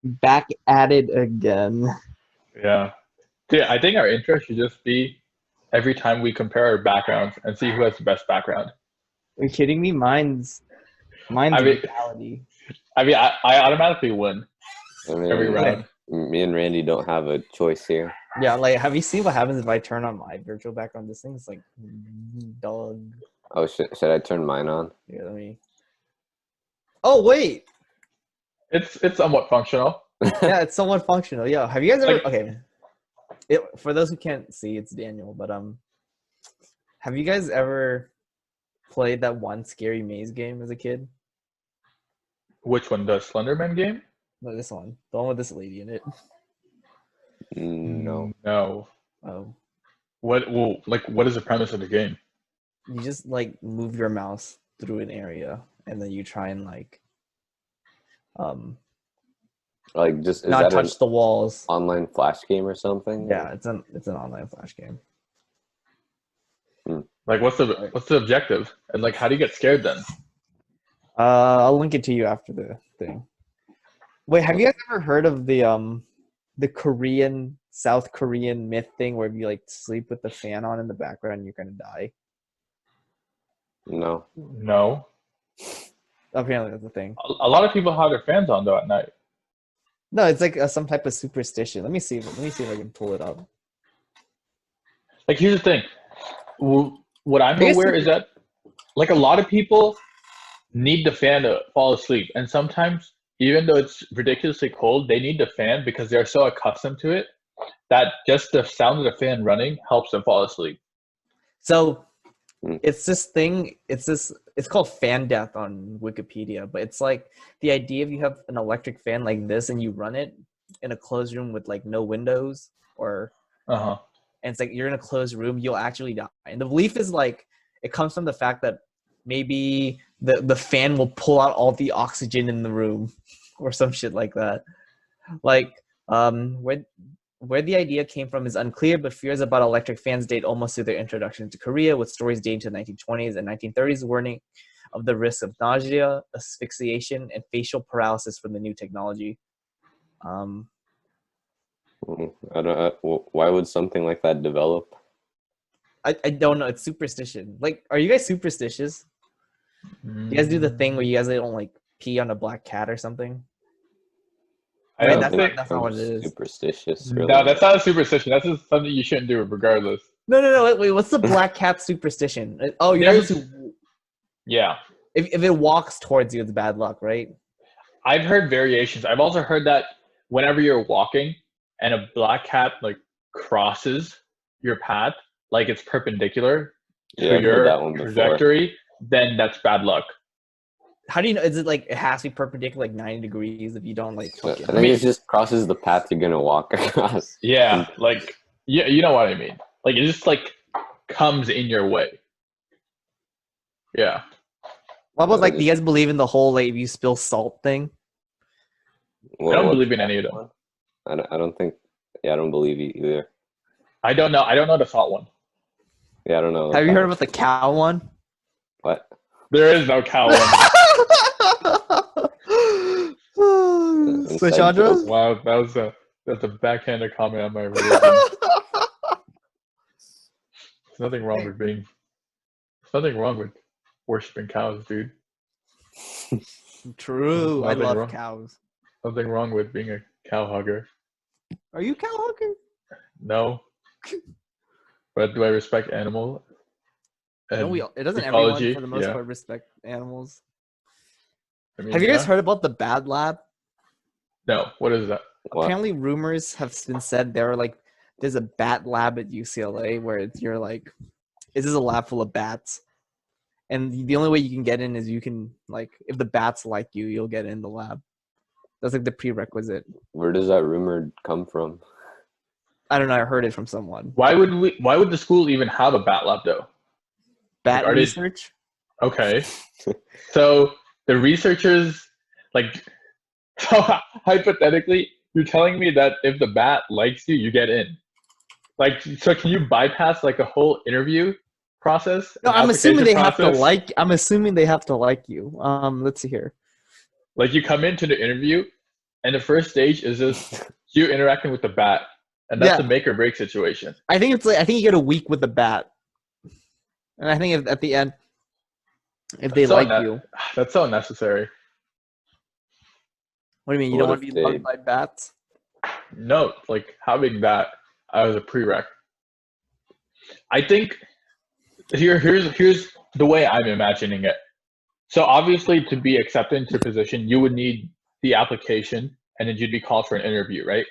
Back at it again. Yeah. Dude, I think our intro should just be every time we compare our backgrounds and see who has the best background. Are you kidding me? Mine's I mean, reality. I automatically win I every mean, round. Okay. me and Randy don't have a choice here. Yeah, like have you seen what happens if I turn on my virtual background? This thing's like dog. Oh, should I turn mine on? Here, let me. Oh wait. It's somewhat functional. Yeah, it's somewhat functional. Yeah. Have you guys ever Like, okay. For those who can't see, it's Daniel, but have you guys ever played that one scary maze game as a kid? which one? The Slenderman game? No, this one. The one with this lady in it. No. No. Oh. What? Well, like, what is the premise of the game? You just like move your mouse through an area and then you try and like Like, just is not that an touch the walls. online flash game or something? Yeah, it's an online flash game. Like, what's the objective? And like, how do you get scared then? I'll link it to you after the thing. Wait, have you guys ever heard of the Korean South Korean myth thing where if you like sleep with the fan on in the background, you're gonna die? No. No. Apparently, that's a thing. A lot of people have their fans on though at night. No, it's like some type of superstition. Let me see. Let me see if I can pull it up. Like, here's the thing. What I'm I guess aware is that like a lot of people need the fan to fall asleep, and sometimes even though it's ridiculously cold, they need the fan because they're so accustomed to it that just the sound of the fan running helps them fall asleep. So Hmm. it's this thing. It's called fan death on Wikipedia, but it's like the idea if you have an electric fan like this and you run it in a closed room with like no windows or Uh-huh. and it's like you're in a closed room, you'll actually die. And the belief is like it comes from the fact that maybe the fan will pull out all the oxygen in the room or some shit like that. Like where the idea came from is unclear, but fears about electric fans date almost to their introduction to Korea, with stories dating to the 1920s and 1930s warning of the risk of nausea, asphyxiation, and facial paralysis from the new technology. I don't. Why would something like that develop? I don't know. It's superstition. Like, are you guys superstitious? You guys do the thing where you guys don't like pee on a black cat or something? I Wait, don't think. that's not what it is. Superstitious. Really. No, that's not a superstition. That's just something you shouldn't do regardless. No. Wait. What's the black cat superstition? Oh, you're not supposed to. Yeah. If it walks towards you, it's bad luck, right? I've heard variations. I've also heard that whenever you're walking and a black cat like crosses your path, like it's perpendicular Yeah, to I've heard that your one before. trajectory, then that's bad luck. How do you know? Is it like it has to be perpendicular, like 90 degrees? If you don't like, I fucking, think it just crosses the path you're gonna walk across. Yeah, like yeah, you know what I mean. Like it just like comes in your way. Yeah. what about like? Do just- you guys believe in the whole like if you spill salt thing? I don't believe in any of them. I don't think. Yeah, I don't believe you either. I don't know. I don't know the salt one. Yeah, I don't know. Have you heard about the cow one? What? There is no cow one. Saichandra? Wow, that's a backhanded comment on my religion. There's nothing wrong with being. There's nothing wrong with worshiping cows, dude. True. I Nothing love wrong. cows. Nothing wrong with being a cow hugger. Are you a cow hugger? No. But do I respect animal? No, it doesn't ecology? everyone for the most Yeah. part respect animals. I mean, Have you guys yeah. heard about the bad lab? No. What is that? What? Apparently rumors have been said there's a bat lab at UCLA where you're like, this is a lab full of bats. And the only way you can get in is you can like if the bats like you, you'll get in the lab. That's like the prerequisite. Where does that rumor come from? I don't know, I heard it from someone. Why would the school even have a bat lab though? Bat Are they- research? Okay. So the researchers like so hypothetically, you're telling me that if the bat likes you, you get in. Like so can you bypass like a whole interview process? No, an I'm assuming they application have to process? like I'm assuming they have to like you. Let's see here. Like you come into the interview And the first stage is just you interacting with the bat, and that's a make or break situation. I think it's like I think you get a week with the bat, and I think if, at the end, if they like you, that's so unnecessary. What do you mean? You don't want to be loved by bats? No, like having that as a prereq. I think here's the way I'm imagining it. So obviously, to be accepted into a position, you would need the application, and then you'd be called for an interview, right?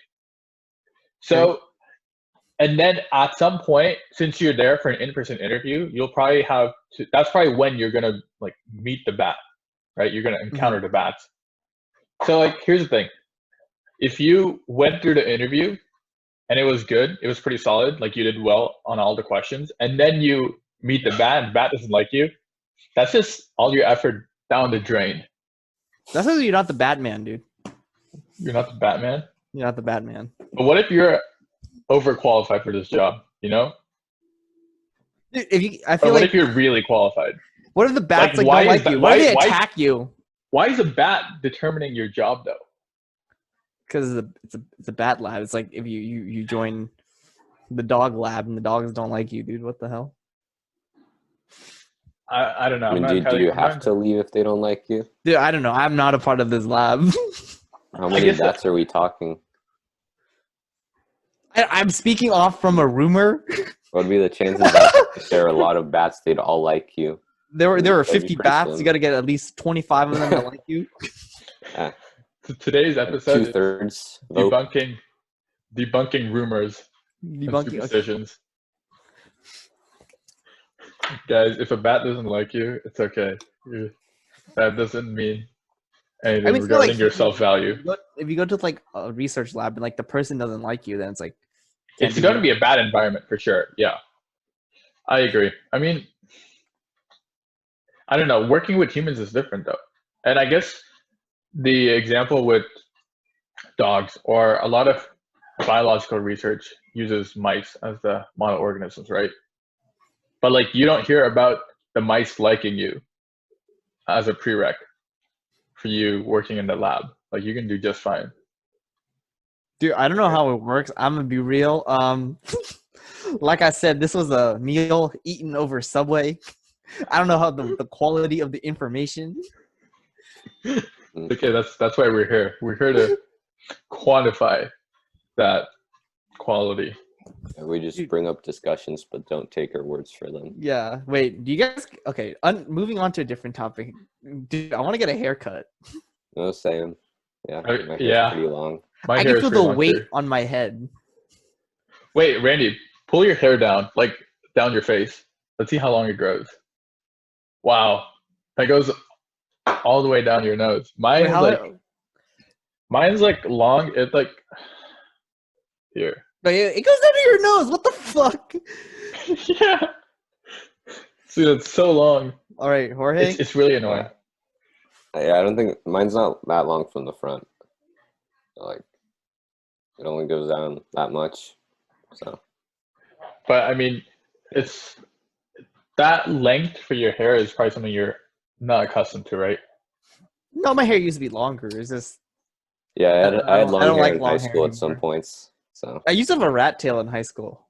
So, and then at some point, since you're there for an in-person interview, you'll probably have to. That's probably when you're gonna like meet the bat, right? You're gonna encounter the bats. So like, here's the thing: if you went through the interview and it was good, it was pretty solid, like you did well on all the questions, and then you meet the bat, and the bat doesn't like you, that's just all your effort down the drain. That's because you're not the Batman, dude. You're not the Batman? You're not the Batman. But what if you're overqualified for this job, you know? Dude, what if you're really qualified? What if the bats don't like you? Why do they attack you? Why is a bat determining your job, though? Because it's a bat lab. It's like if you join the dog lab and the dogs don't like you, dude. What the hell? I don't know. I mean, do you have to leave if they don't like you? Dude, I don't know. I'm not a part of this lab. How many bats are we talking? I'm speaking off from a rumor. What would be the chances that if there are a lot of bats, they'd all like you? There were 50 bats. Slim. You got to get at least 25 of them that like you. Yeah. So today's episode 2/3 debunking rumors, debunking superstitions. Guys, if a bat doesn't like you, it's okay. That doesn't mean anything regarding your self-value. If you go to like a research lab and like the person doesn't like you, then it's like it's going to be a bad environment for sure. Yeah, I agree. I mean, I don't know. Working with humans is different though, and I guess the example with dogs or a lot of biological research uses mice as the model organisms, right? But like you don't hear about the mice liking you as a prereq for you working in the lab. Like you can do just fine. Dude, I don't know how it works. I'm gonna be real. Like I said, this was a meal eaten over Subway. I don't know how the quality of the information. Okay, that's why we're here. We're here to quantify that quality. We just bring up discussions, but don't take our words for them. Yeah. Wait, do you guys... Okay, moving on to a different topic. Dude, I want to get a haircut. No, same. Yeah, my hair's pretty long. I can feel the weight on my head. Wait, Randy, pull your hair down, like down your face. Let's see how long it grows. Wow. That goes all the way down your nose. Mine's like long. It's like here. But it goes down to your nose. What the fuck? Yeah. Dude, it's so long. All right, Jorge. It's really annoying. Yeah, I don't think mine's not that long from the front. Like, it only goes down that much. So. But I mean, it's that length for your hair is probably something you're not accustomed to, right? No, my hair used to be longer. It's just. Yeah, I had long hair in high school at some points. So I used to have a rat tail in high school.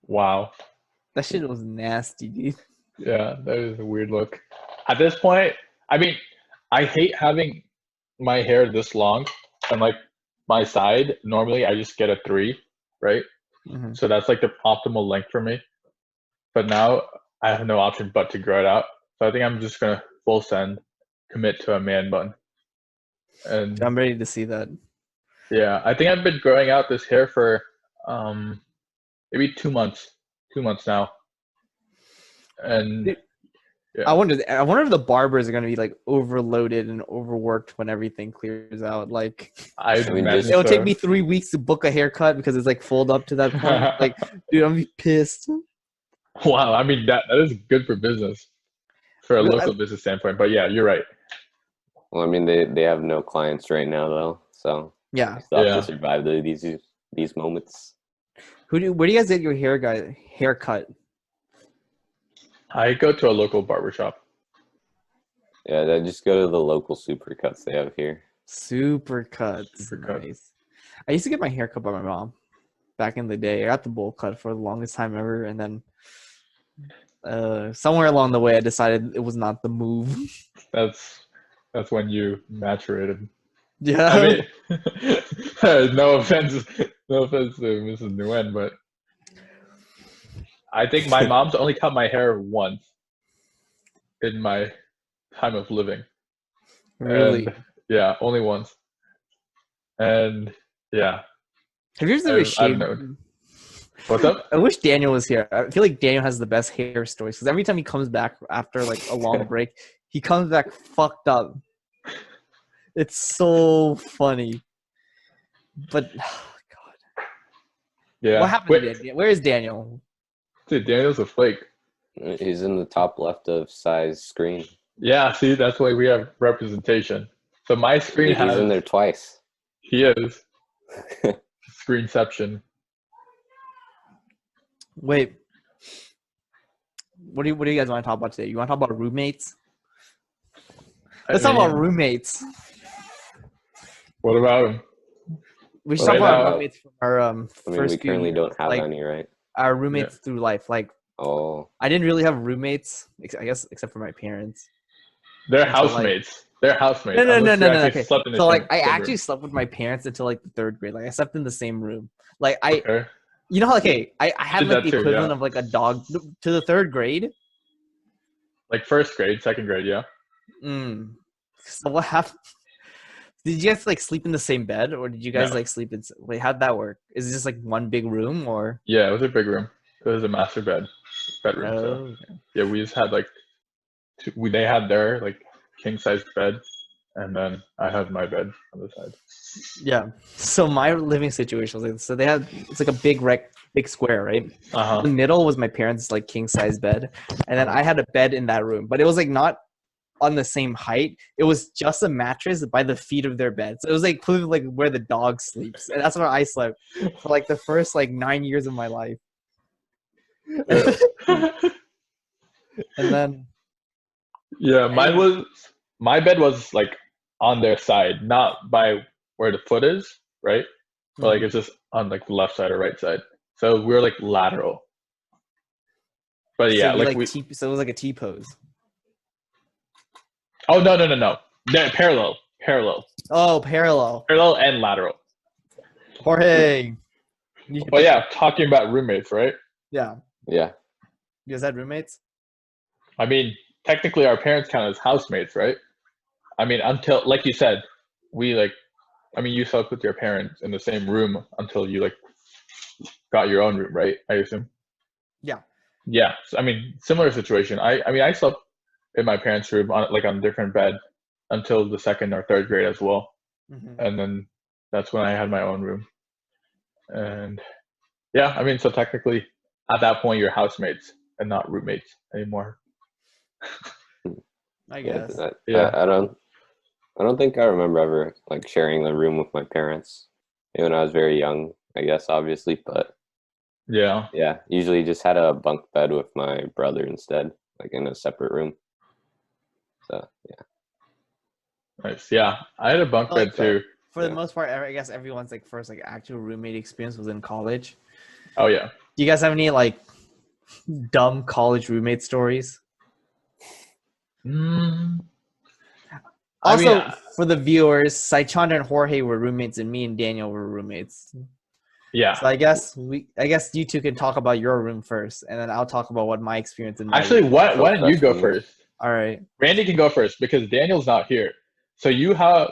Wow. That shit was nasty, dude. Yeah, that is a weird look. At this point, I mean, I hate having my hair this long and like my side. Normally, I just get a 3, right? Mm-hmm. So that's like the optimal length for me. But now I have no option but to grow it out. So I think I'm just gonna full send, commit to a man bun. And I'm ready to see that. Yeah, I think I've been growing out this hair for maybe 2 months. 2 months now. And yeah. I wonder if the barbers are gonna be like overloaded and overworked when everything clears out. Like it'll take me 3 weeks to book a haircut because it's like fold up to that point. Like, dude, I'm gonna be pissed. Wow, I mean that is good for business, for a local business standpoint. But yeah, you're right. Well, I mean they have no clients right now though, so yeah, still have to survive these moments. Where do you guys get your haircut? I go to a local barbershop. Yeah, I just go to the local Supercuts they have here. Super cuts. Super cut. Nice. I used to get my hair cut by my mom back in the day. I got the bowl cut for the longest time ever, and then somewhere along the way, I decided it was not the move. That's when you maturated. Yeah. I mean, no offense to Mrs. Nguyen, but I think my mom's only cut my hair once in my time of living. Really. And, yeah, only once. And yeah, Have you ever I've shaved? known. What's up? I wish Daniel was here. I feel like Daniel has the best hair stories because every time he comes back after like a long break, he comes back fucked up. It's so funny. But God, Yeah. what happened to Daniel? Where is Daniel? Dude, Daniel's a flake. He's in the top left of Sai's screen. Yeah, see, that's why we have representation. So my screen He's in there twice. He is. Screenception. Wait. What do you guys want to talk about today? You want to talk about roommates? Let's talk about roommates. What about him? We should talk about now- our roommates from our first we currently few don't have like, any, right? our roommates through life. Like Oh, I didn't really have roommates, I guess, except for my parents. They're Until, like- housemates. They're housemates. No. unless you actually Okay. slept in the So like, same I actually room. slept with my parents until like the third grade. Like I slept in the same room. Like I, Okay. you know, like hey, I had Did like that the too, equivalent yeah. of like a dog to the third grade. Like first grade, second grade, yeah. So what happened? Did you guys like sleep in the same bed, or did you guys No. like sleep in? Wait, how'd that work? Is it just like one big room, or? Yeah, it was a big room. It was a master bedroom. So Oh, yeah, we just had like they had their like king size bed, and then I had my bed on the side. yeah. So my living situation was like, so they had it's like a big square, right? Uh The huh. middle was my parents' like king size bed, and then I had a bed in that room, but it was like not on the same height. It was just a mattress by the feet of their bed, so it was like clearly like where the dog sleeps, and that's where I slept for like the first like 9 years of my life. And then Yeah, my bed was like on their side, not by where the foot is, right? But like it's just on like the left side or right side. So we're like lateral. But yeah, so, you, like we. so it was like a T pose. Oh no. They're parallel Oh, parallel. and lateral. Jorge. But yeah, talking about roommates, right? Yeah. yeah. You guys had roommates? I mean, technically our parents count as housemates, right? I mean, until like you said, you slept with your parents in the same room until you like got your own room, right? I assume. Yeah. Yeah. So, I mean, similar situation. I slept in my parents' room on a different bed until the second or third grade as well, Mm-hmm. and then that's when I had my own room. And yeah, I mean, so technically at that point you're housemates and not roommates anymore. I guess. Yeah. I don't think I remember ever like sharing the room with my parents. Maybe when I was very young, I guess, obviously, but Yeah. yeah, usually just had a bunk bed with my brother instead, like in a separate room. So yeah. Nice. Yeah. I had a bunk Like bed too. For the Yeah. most part, I guess everyone's like first like actual roommate experience was in college. Oh yeah. Do you guys have any like dumb college roommate stories? Also, for the viewers, Saichandra and Jorge were roommates, and me and Daniel were roommates. yeah. So I guess you two can talk about your room first, and then I'll talk about what my experience in my Actually, room. why don't you go freshman year. first? All right, Randy can go first because Daniel's not here. So you have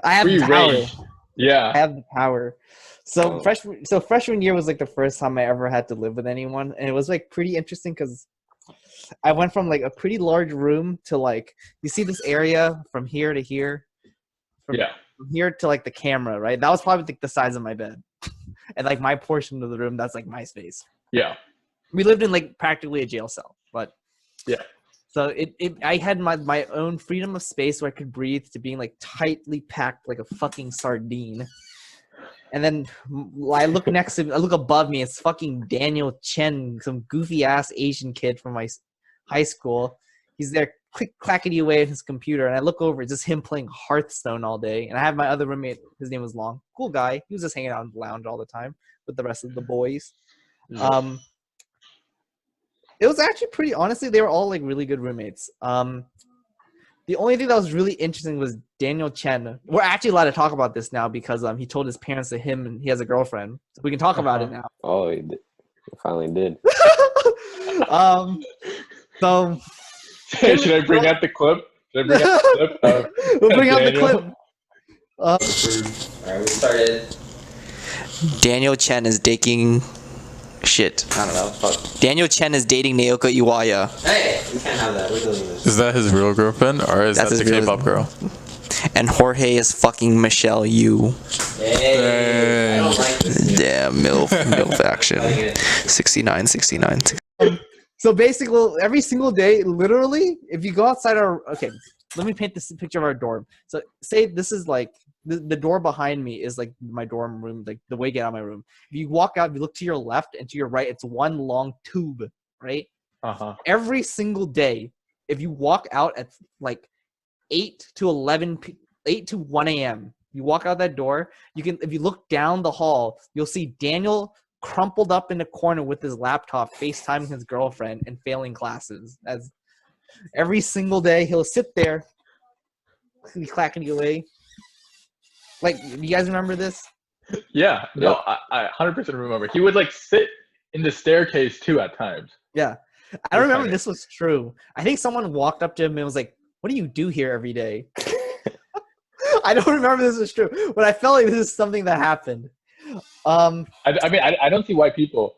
I have free the power. range. Yeah. I have the power. So Oh. freshman year was like the first time I ever had to live with anyone, and it was like pretty interesting because I went from like a pretty large room to like you see this area from here to here, from here to like the camera, right? That was probably like the size of my bed, and like my portion of the room, that's like my space. Yeah. We lived in like practically a jail cell, but Yeah. So I had my own freedom of space where I could breathe to being like tightly packed like a fucking sardine. And then I look above me. It's fucking Daniel Chen, some goofy ass Asian kid from my high school. He's there click clackety away at his computer, and I look over, it's just him playing Hearthstone all day. And I have my other roommate, his name was Long, cool guy. He was just hanging out in the lounge all the time with the rest of the boys. It was actually pretty, honestly, they were all like really good roommates. The only thing that was really interesting was Daniel Chen. We're actually allowed to talk about this now because he told his parents that he has a girlfriend. So we can talk about it now. Oh, he did. He finally did. So should I bring out the clip? Should I bring out the clip? We'll bring out the Daniel? clip. Alright, we started. Daniel Chen is dating shit. I don't know. Fuck. Daniel Chen is dating Naoka Iwaya. Hey, we can't have that. We're doing this. Is that his real girlfriend, or is That's that his the real- K-pop girl? And Jorge is fucking Michelle Yu. Hey, I don't like this. Damn, MILF action. 69. So basically, every single day, literally, if you go outside okay, let me paint this picture of our dorm. So say this is like, the door behind me is like my dorm room, like the way you get out of my room. If you walk out, if you look to your left and to your right, it's one long tube, right? Every single day, if you walk out at like 8 to 1 a.m., you walk out that door, you can, if you look down the hall, you'll see Daniel crumpled up in the corner with his laptop, FaceTiming his girlfriend and failing classes. As every single day, he'll sit there, clacking away. Like, you guys remember this? Yeah. No, I 100% remember. He would like sit in the staircase too at times. Yeah. I don't remember this was true. I think someone walked up to him and was like, what do you do here every day? I don't remember this was true, but I felt like this is something that happened. I mean, I don't see why people,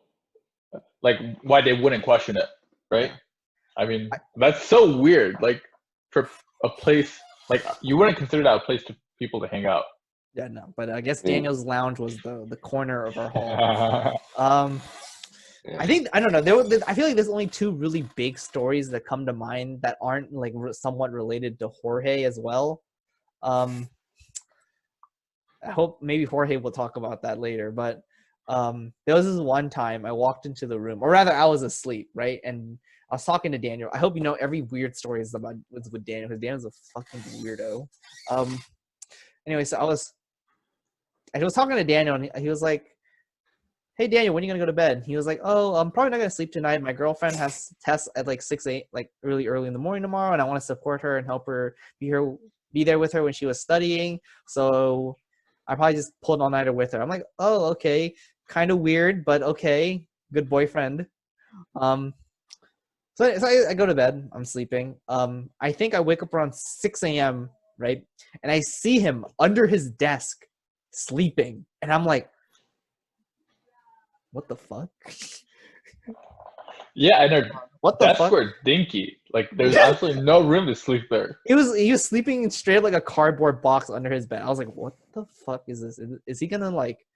like, why they wouldn't question it, right? I mean, that's so weird. Like, for a place, like, you wouldn't consider that a place to people to hang out. Yeah, no, but I guess Daniel's lounge was the corner of our hall. I think, I don't know. I feel like there's only two really big stories that come to mind that aren't like somewhat related to Jorge as well. I hope maybe Jorge will talk about that later. But there was this one time I walked into the room, or rather, I was asleep, right? And I was talking to Daniel. I hope you know every weird story is about with Daniel, because Daniel's a fucking weirdo. Anyway, so I was talking to Daniel, and he was like, hey Daniel, when are you gonna go to bed? He was like, oh, I'm probably not gonna sleep tonight. My girlfriend has tests at like 6, 8, like really early in the morning tomorrow, and I want to support her and help her be there with her when she was studying. So I probably just pulled an all-nighter with her. I'm like, oh, okay, kind of weird, but okay, good boyfriend. So I go to bed. I'm sleeping. I think I wake up around 6 a.m. right, and I see him under his desk sleeping, and I'm like, what the fuck? Yeah, I know. What the That's fuck? where dinky. Like, there's absolutely no room to sleep there. He was sleeping straight like a cardboard box under his bed. I was like, what the fuck is this? Is he gonna like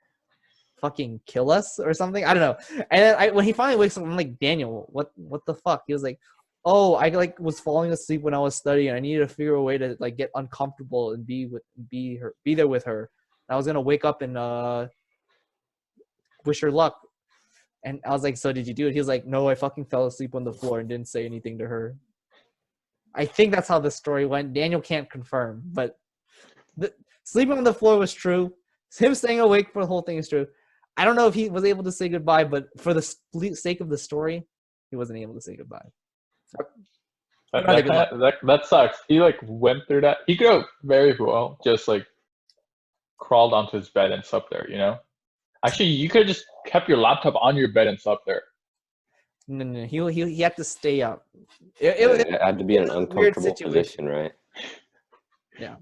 fucking kill us or something? I don't know. And then when he finally wakes up, I'm like, Daniel, what the fuck? He was like, oh, I like was falling asleep when I was studying. I needed to figure a way to like get uncomfortable and be there with her. And I was gonna wake up and wish her luck. And I was like, so did you do it? He was like, no, I fucking fell asleep on the floor and didn't say anything to her. I think that's how the story went. Daniel can't confirm, but sleeping on the floor was true. Him staying awake for the whole thing is true. I don't know if he was able to say goodbye, but for the sake of the story, he wasn't able to say goodbye. That sucks. He like went through that. He could have very well just like crawled onto his bed and slept there, you know? Actually, you could have just kept your laptop on your bed and slept there. No. He had to stay up. It had to be in an uncomfortable position, right? Yeah.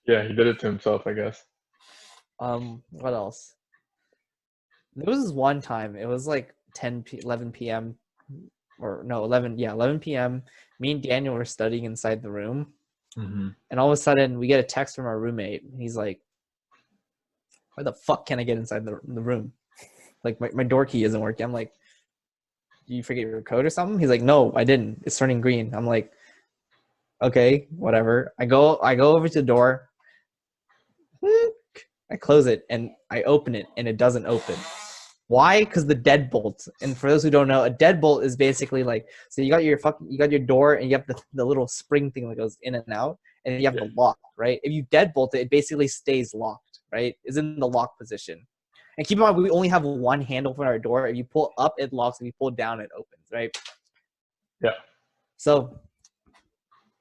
Yeah, he did it to himself, I guess. What else? There was this one time. It was like 11 p.m. or no, 11 p.m. Me and Daniel were studying inside the room, and all of a sudden we get a text from our roommate. He's like, why the fuck can't I get inside the room? Like my door key isn't working. I'm like, did you forget your code or something? He's like, no, I didn't. It's turning green. I'm like, okay, whatever. I go over to the door. I close it and I open it and it doesn't open. Why? Because the deadbolt. And for those who don't know, a deadbolt is basically like, so you got your door, and you have the little spring thing that goes in and out, and you have the lock, right? If you deadbolt it, it basically stays locked, right? It's in the lock position. And keep in mind, we only have one handle for our door. If you pull up, it locks. If you pull down, it opens, right? Yeah. So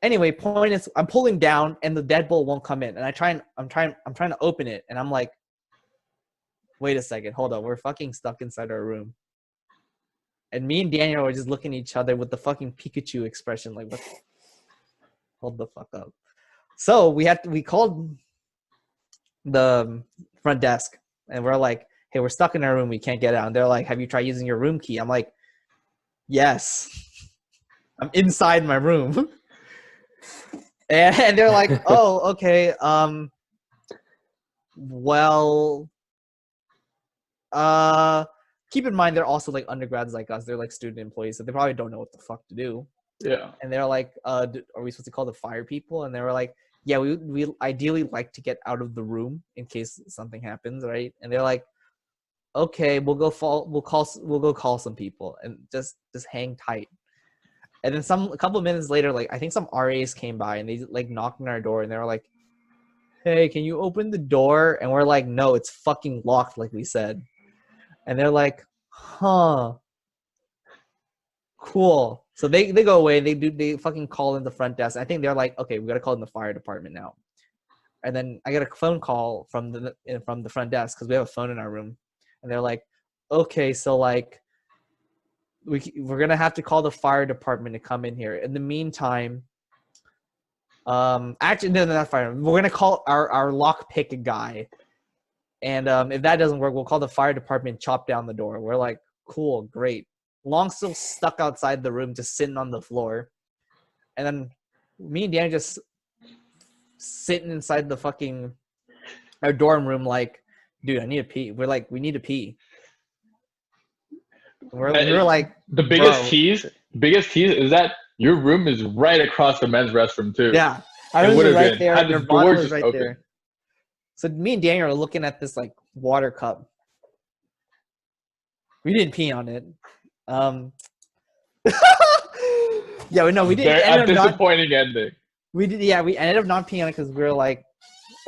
anyway, point is, I'm pulling down, and the deadbolt won't come in. And I'm trying to open it, and I'm like, wait a second, hold on. We're fucking stuck inside our room. And me and Daniel were just looking at each other with the fucking Pikachu expression, like, what? Hold the fuck up. So we called the front desk, and we're like, hey, we're stuck in our room. We can't get out. And they're like, have you tried using your room key? I'm like, yes. I'm inside my room. And they're like, oh, okay. Well, keep in mind they're also like undergrads like us. They're like student employees, so they probably don't know what the fuck to do. Yeah. And they're like, are we supposed to call the fire people? And they were like, yeah, we ideally like to get out of the room in case something happens, right? And they're like, okay, we'll go call some people, and just hang tight. And then a couple of minutes later, like I think some RAs came by, and they like knocked on our door, and they were like, hey, can you open the door? And we're like, no, it's fucking locked, like we said. And they're like, huh, cool. So they go away. They fucking call in the front desk. I think they're like, okay, we gotta call in the fire department now. And then I get a phone call from the front desk, because we have a phone in our room, and they're like, okay, so like we're gonna have to call the fire department to come in here. In the meantime, actually, no, not fire. We're gonna call our lockpick guy, and if that doesn't work, we'll call the fire department, chop down the door. We're like, cool, great. Long's still stuck outside the room, just sitting on the floor, and then me and Danny just sitting inside the fucking our dorm room, like, dude, I need to pee. We're like, we need to pee. We're like, the biggest tease is that your room is right across the men's restroom too. Yeah, I was right there. Had the door just right open. there. So me and Daniel are looking at this like water cup. We didn't pee on it. Yeah, we didn't. A disappointing ending. We did. Yeah, we ended up not peeing on it because we were like,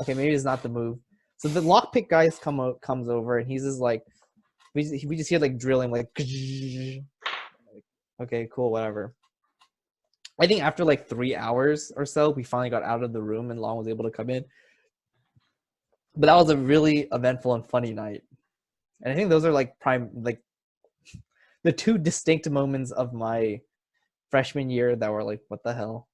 okay, maybe it's not the move. So the lockpick guy comes over, and he's just like, we just hear like drilling, like, okay, cool, whatever. I think after like 3 hours or so, we finally got out of the room, and Long was able to come in. But that was a really eventful and funny night. And I think those are like the two distinct moments of my freshman year that were like, what the hell?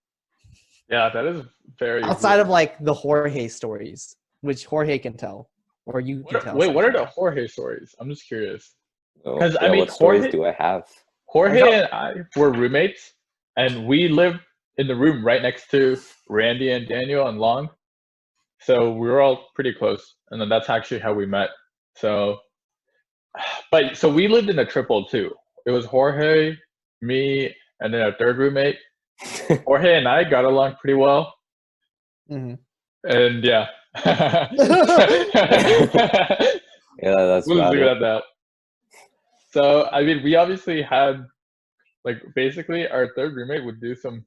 Yeah, that is very outside of like the Jorge stories, which Jorge can tell, or you can tell. Wait, what are the Jorge stories? I'm just curious. Because I mean, what stories do I have? Jorge and I were roommates, and we lived in the room right next to Randy and Daniel and Long. So we were all pretty close, and then that's actually how we met. So we lived in a triple too. It was Jorge, me, and then our third roommate. Jorge and I got along pretty well. Mm-hmm. And yeah. Yeah, that's we'll leave it at that. So I mean, we obviously had like basically our third roommate would do some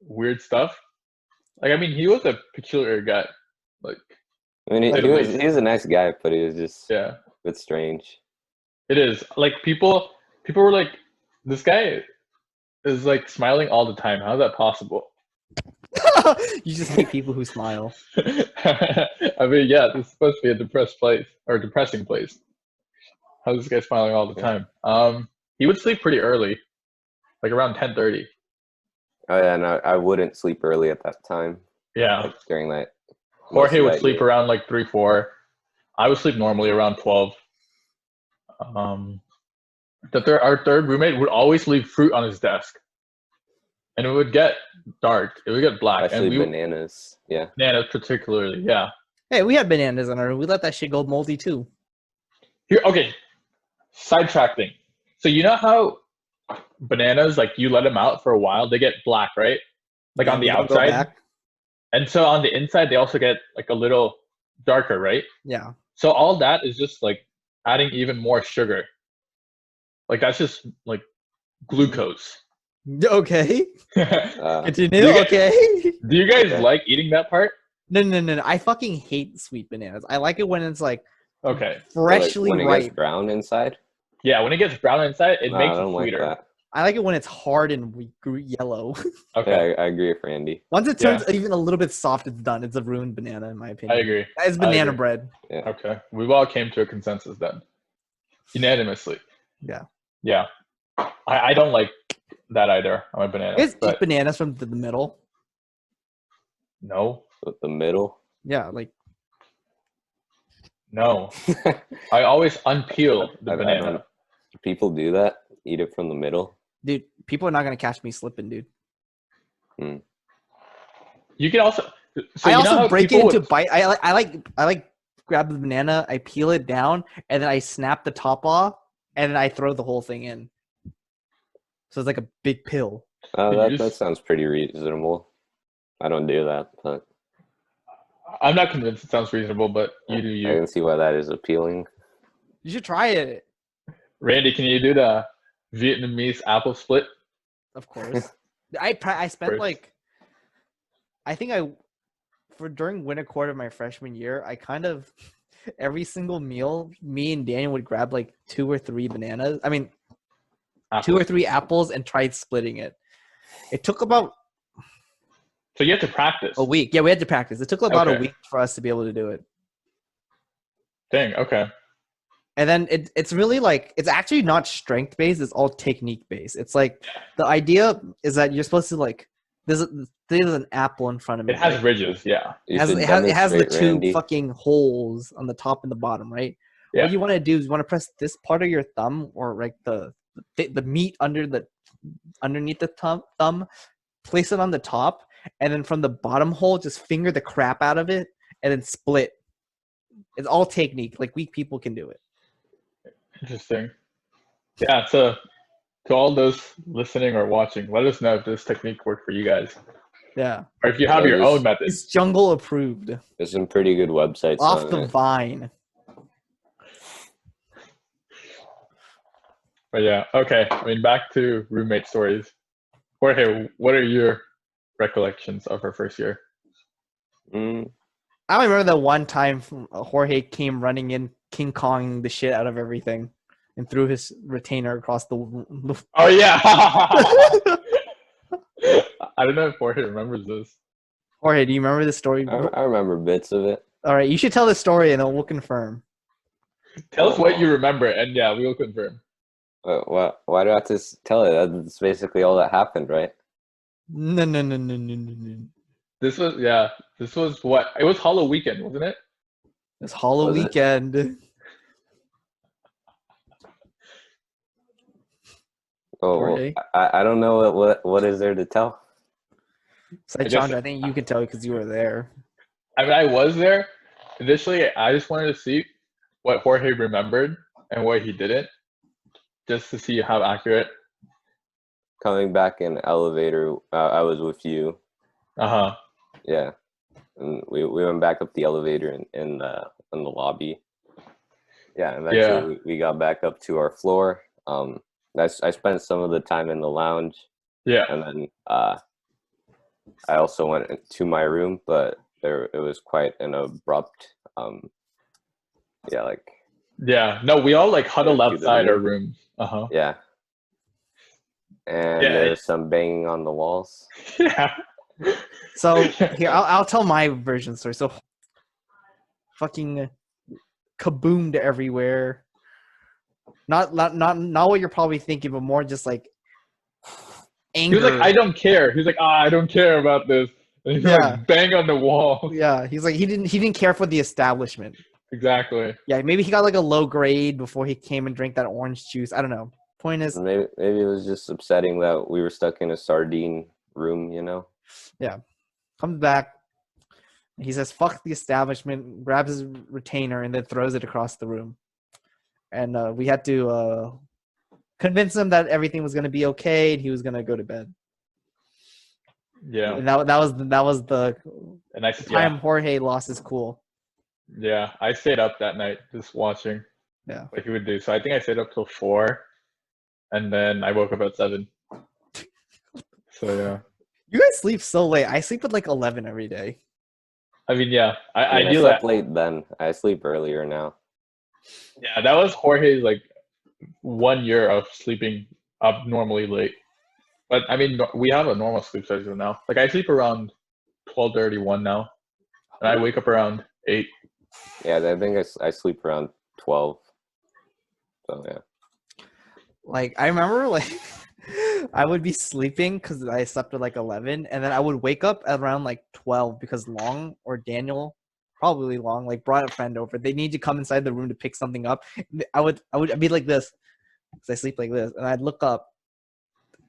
weird stuff. Like I mean, he was a peculiar guy. Like I mean, he was a nice guy, but he was just a bit strange. It is like people were like, this guy is like smiling all the time. How's that possible? You just hate people who smile. I mean, yeah, this is supposed to be a depressed place or depressing place. How's this guy smiling all the time? He would sleep pretty early, like around 10:30. Oh yeah, no, I wouldn't sleep early at that time. Yeah, like, during that. Jorge would sleep around like 3, 4. I would sleep normally around 12. Our third roommate would always leave fruit on his desk, and it would get dark. It would get black. Especially bananas. Yeah. Bananas particularly. Yeah. Hey, we had bananas in our room. We let that shit go moldy too. Here, okay. Sidetrack thing. So you know how bananas, like you let them out for a while, they get black, right? Like on the outside. And so on the inside, they also get like a little darker, right? Yeah. So all that is just like adding even more sugar. Like that's just like glucose. Okay. do Continue. you guys, Okay. do you guys Okay. like eating that part? No. I fucking hate sweet bananas. I like it when it's like Okay. freshly when it ripe. gets brown inside. Yeah, when it gets brown inside, it No, makes I it don't like sweeter. that. I like it when it's hard and yellow. Okay. Yeah, I agree with Randy. Once it turns even a little bit soft, it's done. It's a ruined banana, in my I opinion. agree. That is I banana agree. bread. Yeah. Okay. We've all came to a consensus then. Unanimously. Yeah. Yeah. I don't like that either on a banana. You guys But eat bananas from the middle? no. With the middle. Yeah, like No. I always unpeel the I banana. don't- People do that. Eat it from the middle. dude, people are not gonna catch me slipping, dude. You can also so I you know also how break it people into would- bite. I like grab the banana, I peel it down, and then I snap the top off, and then I throw the whole thing in. So it's like a big pill. That sounds pretty reasonable. I don't do that, but I'm not convinced it sounds reasonable, but you do I you. can see why that is appealing. You should try it, Randy, can you do the Vietnamese apple split? of course. I spent First. like, I think during winter quarter of my freshman year, I kind of every single meal, me and Daniel would grab like 2 or 3 bananas. I mean, 2 or 3 apples and tried splitting it. It took about So you have to practice. a week. Yeah, we had to practice. It took about a Okay. week for us to be able to do it. Dang, okay. And then it's really like, it's actually not strength based. It's all technique based. It's like the idea is that you're supposed to like, there's an apple in front of me. It has right? ridges, yeah. You It should has the demonstrate, 2 Randy. fucking holes on the top and the bottom, right? Yeah. What you want to do is you want to press this part of your thumb or like the meat underneath the thumb, place it on the top, and then from the bottom hole, just finger the crap out of it and then split. It's all technique. Like weak people can do it. Interesting. Yeah, so to all those listening or watching, let us know if this technique worked for you guys. Yeah. Or if you have Yeah, your there's- own method. It's jungle approved. There's some pretty good websites Off on the it. vine. But yeah, okay. I mean, back to roommate stories. Jorge, what are your recollections of our first year? I remember that one time Jorge came running in, King Kong the shit out of everything, and threw his retainer across the. Oh, yeah. I don't know if Jorge remembers this. Jorge, do you remember the story? I remember bits of it. All right, you should tell the story, and then we'll confirm. Tell us what you remember, and yeah, we will confirm. Why do I have to tell it? That's basically all that happened, right? No. This was what? It was Halloween weekend, wasn't it? It's Halloween Was it? weekend. Oh, well, Jorge. I don't know what is there to tell. Saichandra, I think you can tell because you were there. I mean, I was there. Initially, I just wanted to see what Jorge remembered and what he didn't, just to see how accurate. Coming back in elevator, I was with you. Uh-huh. Yeah, and we went back up the elevator in the lobby. Yeah, and eventually we got back up to our floor. I spent some of the time in the lounge. Yeah. And then I also went to my room, but it was quite an abrupt. Yeah. No, we all like huddled to the outside our room. rooms. Uh-huh. Yeah. And Yeah. there's some banging on the walls. Yeah. So here, I'll tell my version of the story. So fucking kaboomed everywhere. Not what you're probably thinking, but more just like He anger. was like, I don't care. He's like, I don't care about this. And he's like, bang on the wall. Yeah, he's like he didn't care for the establishment. Exactly. Yeah, maybe he got like a low grade before he came and drank that orange juice. I don't know. Point is, Maybe it was just upsetting that we were stuck in a sardine room, you know? comes back. He says, "Fuck the establishment," grabs his retainer, and then throws it across the room. And we had to convince him that everything was going to be okay and he was going to go to bed. Yeah. And that was the And I time Jorge lost his cool. Yeah, I stayed up that night just watching. Yeah. what he would do. So I think I stayed up till 4, and then I woke up at 7. So yeah. You guys sleep so late. I sleep at like 11 every day. I mean, yeah, I I do slept that. late then. I sleep earlier now. Yeah, that was Jorge's like 1 year of sleeping abnormally late. But I mean, we have a normal sleep schedule now. Like I sleep around 12:31 now, and I wake up around 8. Yeah, I think I sleep around 12. So yeah. Like I remember like I would be sleeping because I slept at like 11, and then I would wake up at around like 12 because Long or Daniel, probably Long, like brought a friend over. They need to come inside the room to pick something up. I would be like this because I sleep like this, and I'd look up,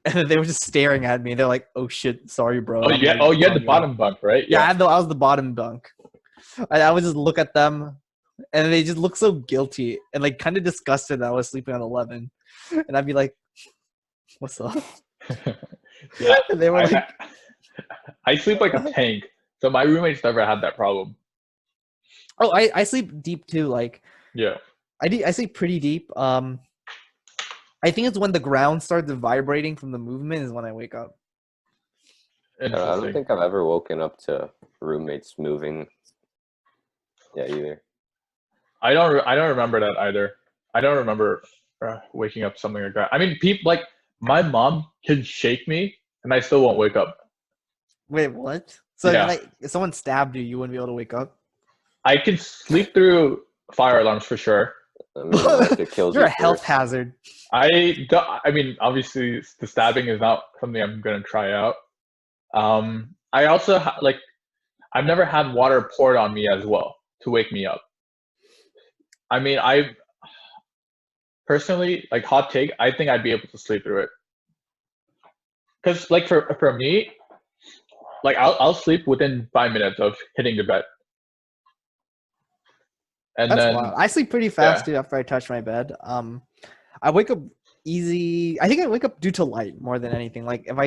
and they were just staring at me. They're like, "Oh shit, sorry, bro." Oh, I'm yeah. like, Oh, you had the "God." bottom bunk, right? Yeah, I was the bottom bunk. I would just look at them, and they just look so guilty and like kind of disgusted that I was sleeping at 11, and I'd be like, "What's up?" Yeah. And they were like, I sleep like a tank, so my roommates never had that problem. "Oh, I sleep deep too. Like Yeah. I sleep pretty deep. I think it's when the ground starts vibrating from the movement is when I wake up." I don't think I've ever woken up to roommates moving. Yeah, either. I don't remember that either. I don't remember waking up something like that. I mean, people like my mom can shake me and I still won't wake up. Wait, what? So Yeah. like, if someone stabbed you, you wouldn't be able to wake up? I can sleep through fire alarms for sure. I mean, unless it kills You're you a health first. hazard. I mean, obviously, the stabbing is not something I'm gonna try out. I also like I've never had water poured on me as well to wake me up. I mean, I personally like hot take. I think I'd be able to sleep through it because, like, for me, like I'll sleep within 5 minutes of hitting the bed, and That's then wild. I sleep pretty fast too after I touch my bed. I wake up easy. I think I wake up due to light more than anything. Like if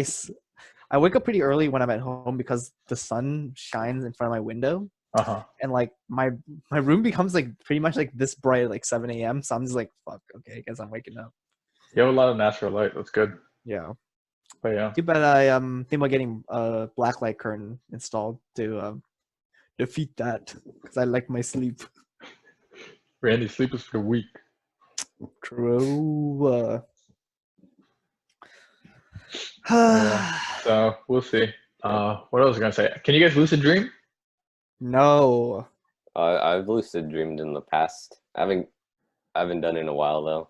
I wake up pretty early when I'm at home because the sun shines in front of my window, and like my room becomes like pretty much like this bright at like 7 a.m. So I'm just like, fuck, okay, I guess I'm waking up. you have a lot of natural light. That's good. Yeah. But yeah, Too bad I think about getting a black light curtain installed to defeat that because I like my sleep. Randy, sleep is for the weak. True. Yeah. So we'll see. What else was I gonna say? Can you guys lucid dream? No. I've lucid dreamed in the past. I haven't done it in a while though.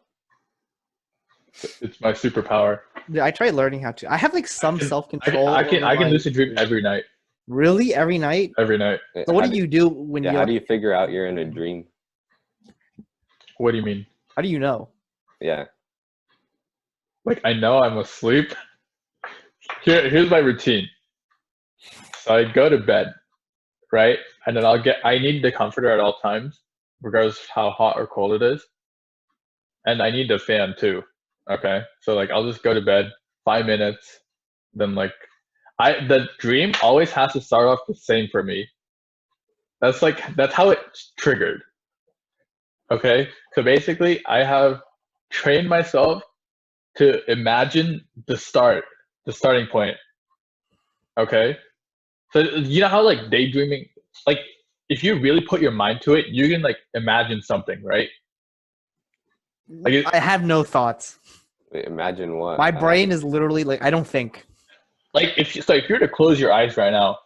It's my superpower. Yeah, I tried learning how to. I have like some self-control. I can over my lucid dream sleep. every night. Really? Every night? Every night. So what do you do when How do you figure out you're in a dream? What do you mean? How do you know? Yeah. Like I know I'm asleep. Here's my routine. So I go to bed, right? And then I need the comforter at all times, regardless of how hot or cold it is. And I need the fan too. Okay. So like I'll just go to bed, 5 minutes, then like the dream always has to start off the same for me. That's how it's triggered. Okay. So basically I have trained myself to imagine the starting point. Okay. So you know how like daydreaming, like if you really put your mind to it, you can like imagine something, right? Like I have no thoughts. Wait, imagine what? My brain is literally like I don't think. Like if you were to close your eyes right now,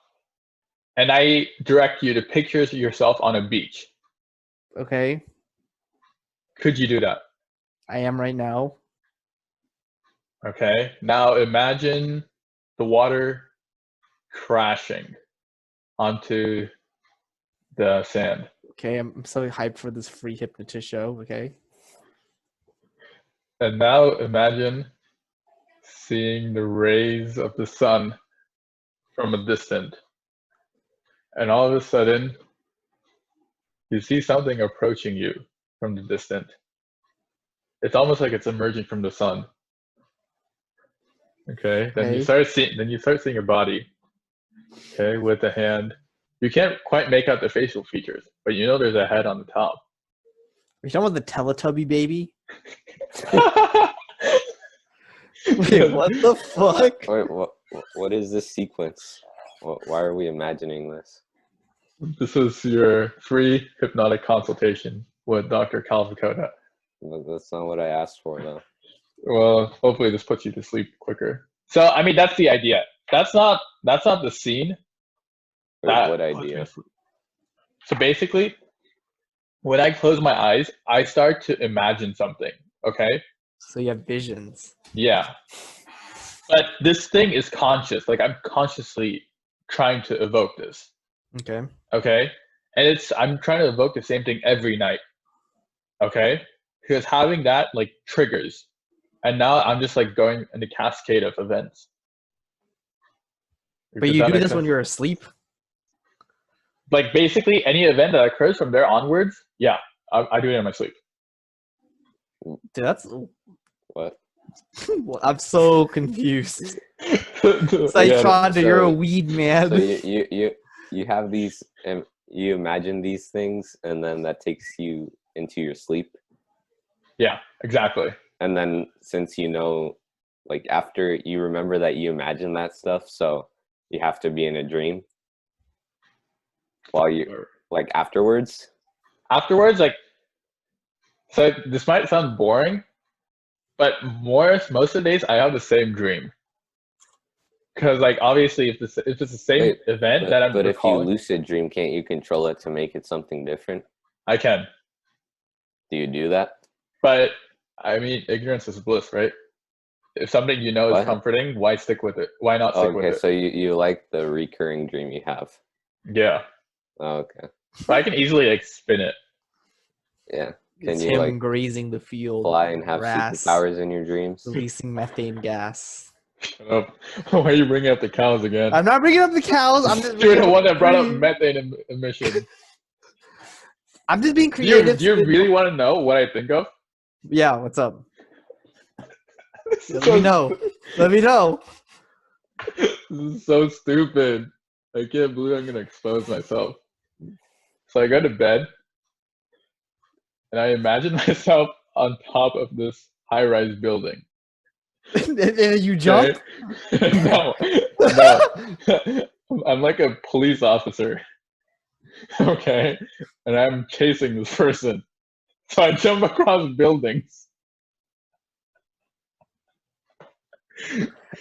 and I direct you to pictures of yourself on a beach. Okay. Could you do that? I am right now. Okay. Now imagine the water crashing onto the sand. Okay, I'm so hyped for this free hypnotist show. Okay. And now imagine seeing the rays of the sun from a distance. And all of a sudden, you see something approaching you from the distance. It's almost like it's emerging from the sun. Okay. Then you start seeing a body. Okay, with a hand. You can't quite make out the facial features, but you know there's a head on the top. you talking about the Teletubby baby? Yeah. Wait, what the fuck? Wait, what is this sequence? Why are we imagining this? This is your free hypnotic consultation with Dr. Kalvakota. That's not what I asked for, though. Well, hopefully this puts you to sleep quicker. So, I mean, that's the idea. That's not the scene. Wait, what idea? So basically, when I close my eyes, I start to imagine something. Okay. So you have visions. Yeah. But this thing is conscious. Like I'm consciously trying to evoke this. Okay. Okay. And I'm trying to evoke the same thing every night. Okay. Because having that like triggers. And now I'm just like going in a cascade of events. But you do this when you're asleep? Like basically any event that occurs from there onwards, yeah, I do it in my sleep. Dude, that's What? I'm so confused. Saichandra, you're a weed man. So you have these, you imagine these things, and then that takes you into your sleep. Yeah, exactly. And then since you know, like after you remember that you imagine that stuff, so you have to be in a dream. While you like afterwards, like, so this might sound boring, but most of the days I have the same dream. Because like obviously if it's the same event that I'm but recalling, if you lucid dream, can't you control it to make it something different? I can. Do you do that? But I mean, ignorance is bliss, right? If something you know is What? comforting, why stick with it? Why not stick with it? Okay, so you like the recurring dream you have. Yeah. Okay. But I can easily like spin it. Yeah. It's Can you him like grazing the field, fly and have grass, superpowers in your dreams? releasing methane gas. Shut up. Why are you bringing up the cows again? I'm not bringing up the cows. I'm just You're being the one that brought up creative. methane emission. I'm just being Do you creative. really want to know what I think of? Yeah, what's up? Let me know. Let me know. This is so stupid. I can't believe I'm going to expose myself. So I go to bed, and I imagine myself on top of this high-rise building. And then you jump? Okay? No. I'm like a police officer. Okay? And I'm chasing this person. So I jump across buildings.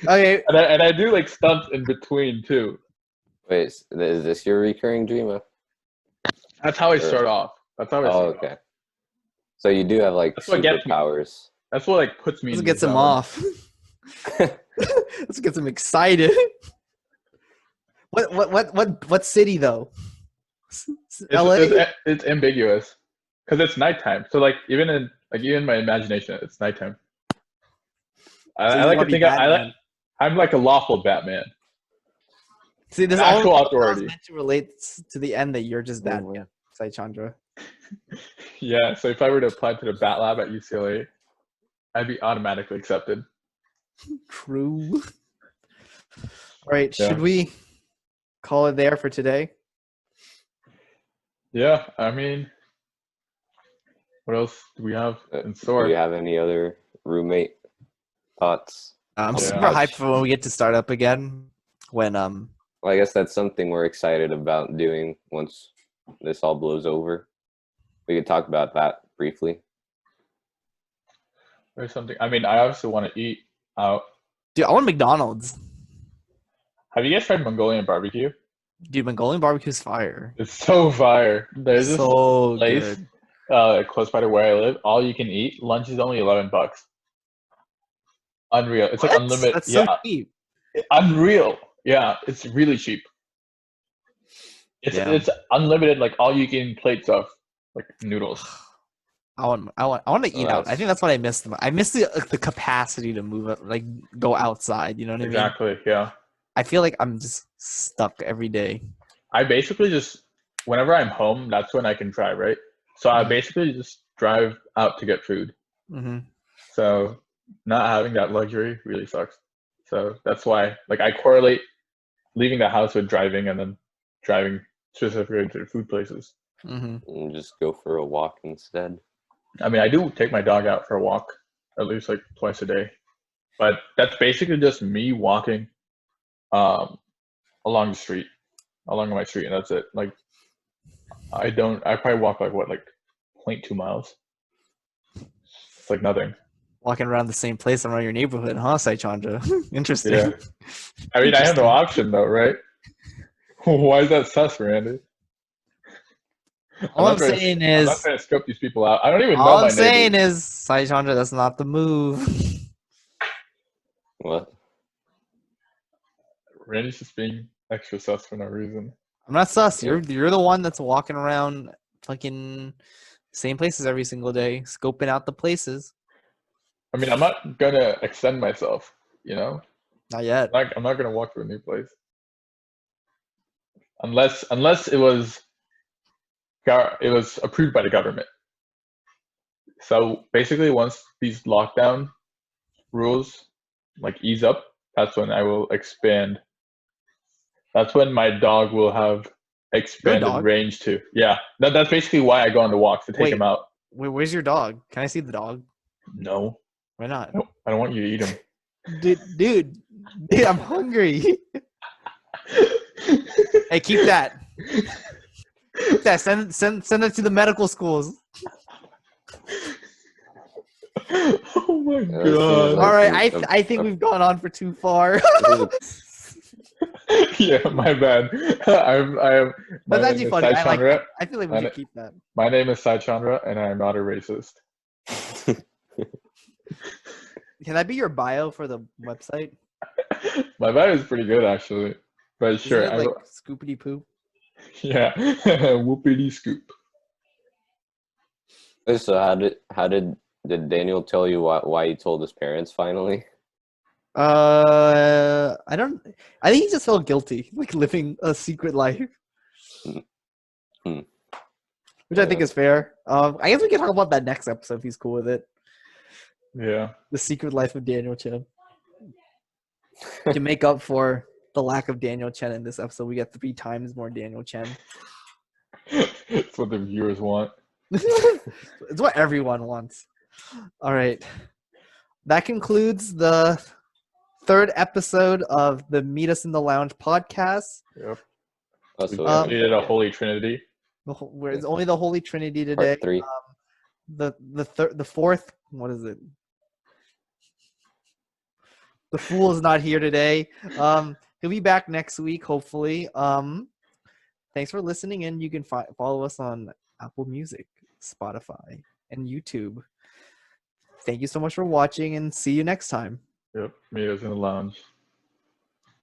Okay. And I do like stunts in between too. Wait, is this your recurring dream? That's how I start off. That's how I start okay. off. So you do have like That's what gets me. superpowers. That's what like puts me Let's in get the some zone. off. Let's get some excited. What city though? LA? It's ambiguous because it's nighttime. So like even in my imagination, it's nighttime. I like to think I'm like a lawful Batman. See, this actual all authority. meant to relate to the end that you're just Batman, Saichandra. Yeah. So if I were to apply to the Bat Lab at UCLA, I'd be automatically accepted. True. All right. Yeah. Should we call it there for today? Yeah. I mean, what else do we have in store? Do you have any other roommate thoughts? I'm super hyped for when we get to start up again. When Well, I guess that's something we're excited about doing once this all blows over. We could talk about that briefly. Or something. I mean, I obviously want to eat out. Dude, I want McDonald's. Have you guys tried Mongolian barbecue? Dude, Mongolian barbecue's fire. It's so fire. There's this So place good. close by to where I live. All you can eat. Lunch is only $11. Unreal. It's like unlimited. That's so cheap. Unreal. Yeah, it's really cheap. It's unlimited, like all you can eat plates of like noodles. I want to eat out. I think that's what I miss. I miss the capacity to move up, like go outside. You know what I mean? Exactly. Yeah. I feel like I'm just stuck every day. I basically just whenever I'm home, that's when I can drive, right? So I basically just drive out to get food. Mm-hmm. So not having that luxury really sucks. So that's why, like, I correlate leaving the house with driving and then driving specifically to food places. Mm-hmm. And just go for a walk instead. I mean, I do take my dog out for a walk at least like twice a day, but that's basically just me walking um, along my street, and that's it. Like, I probably walk like what, like 0.2 miles. It's like nothing. Walking around the same place around your neighborhood, huh, Saichandra? Interesting. Yeah. I mean, I have no option though, right? Why is that sus, Randy? All I'm saying is, I'm not trying to scope these people out. I don't even know all my I'm saying neighbors. is, Saichandra, that's not the move. What? Randy's just being extra sus for no reason. I'm not sus. Yeah. You're the one that's walking around fucking same places every single day, scoping out the places. I mean, I'm not gonna extend myself, you know? Not yet. I'm not gonna walk to a new place. Unless it was approved by the government. So basically, once these lockdown rules like ease up, that's when I will expand. That's when my dog will have expanded dog? range too. Yeah, that's basically why I go on the walks to take him out. Wait, where's your dog? Can I see the dog? No, Why not? I don't want you to eat him. Dude, I'm hungry. Hey, keep that. Keep that. Send it to the medical schools. Oh my Yeah, god! All right, I think we've gone on for too far. Yeah, my bad. I am. That's actually funny. Saichandra. I feel like we should keep that. My name is Saichandra, and I am not a racist. Can that be your bio for the website? My bio is pretty good actually, but Isn't sure. it like scoopity poo? Yeah, whoopity scoop. So did Daniel tell you why he told his parents finally? I think he just felt guilty, like living a secret life, Hmm. which I think is fair. I guess we can talk about that next episode if he's cool with it. Yeah. The secret life of Daniel Chen. To make up for the lack of Daniel Chen in this episode, we get 3 times more Daniel Chen. It's what the viewers want. It's what everyone wants. All right. That concludes the 3rd episode of the Meet Us in the Lounge podcast. Yep. Also, We needed a holy trinity. Where it's only the Holy Trinity today. Part 3. The fourth, what is it? The fool is not here today. He'll be back next week, hopefully. Thanks for listening in. You can follow us on Apple Music, Spotify, and YouTube. Thank you so much for watching, and see you next time. Yep. Meet us in the lounge.